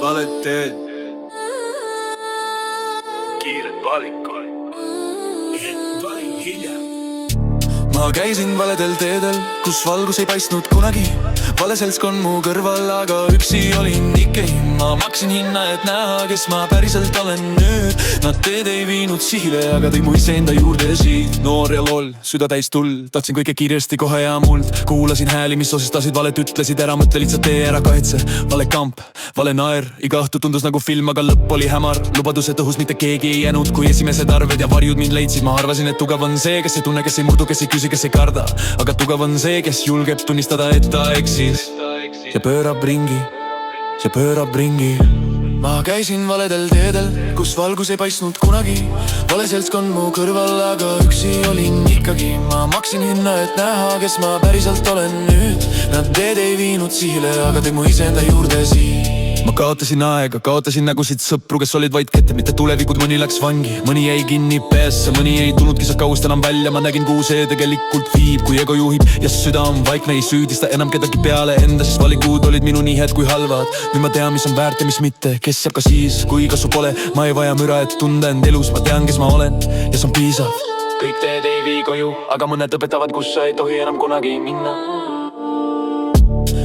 valed teed, kiired valikud, valin hiljem. Ma käisin valedel teedel, kus valgus ei paistnud kunagi. Vale seltskond mu kõrval, aga üksi olin ikkagi. Ma maksin hinna, et näha, kes ma päriselt olen nüüd. Nad teed ei viinud sihile, aga tõi mu iseenda juurde siit. Noor ja loll, süda täis tuld, tahtsin kõike kiiresti kohe ja muld. Kuulasin hääli, mis osistasid valet, ütlesid ära, mõtle lihtsalt tee ära, kahetse. Vale kamp, vale naer, iga õhtu tundus nagu film, aga lõpp oli hämar. Lubaduse tõhus mitte keegi ei jäänud, kui esimesed arved ja varjud mind leidsid. Ma arvasin, et tugev on see, kes ei tunne, kes ei murdu, kes ei küsi, kes ei karda. Aga tugev on see, kes julgeb tunnistada, et ta eksis. Ja pöörab ringi, ja pöörab ringi. Ma käisin valedel teedel, kus valgus ei paistnud kunagi. Vale seltskond mu kõrval, aga üksi olin ikkagi. Ma maksin hinna, et näha, kes ma päriselt olen nüüd. Nad teed ei viinud sihile, aga tõid mu iseenda juurde siit. Ma kaotasin aega, kaotasin nägusid sõpru, kes olid vaid kette, mitte tulevikud. Mõni läks vangi, mõni jäi kinni peesse, mõni ei tulnudki sealt kaust enam välja. Ma nägin, kuhu see tegelikult viib, kui ego juhib ja süda on vaikne, ei süüdista enam kedagi peale enda. Siis valikud olid minu nii head kui halvad. Nüüd ma tean, mis on väärt ja mis mitte, kes jääb ka siis, kui kasu pole. Ma ei vaja müra, et tunda end elus, ma tean, kes ma olen ja see on piisav. Kõik teed ei vii koju, aga mõned õpetavad, kus sa ei tohi enam kunagi minna.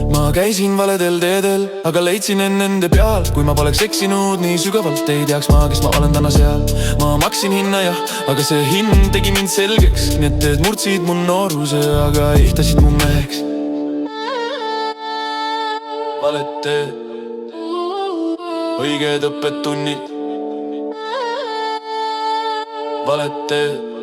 Ma käisin valedel teedel, aga leidsin end nende peal. Kui ma poleks eksinud nii sügavalt, ei teaks ma, kes ma olen täna seal. Ma maksin hinna jah, aga see hind tegi mind selgeks. Need teed murdsid mu nooruse, aga ehtasid mu meheks. Valed teed, õiged õppetunnid. Valed teed.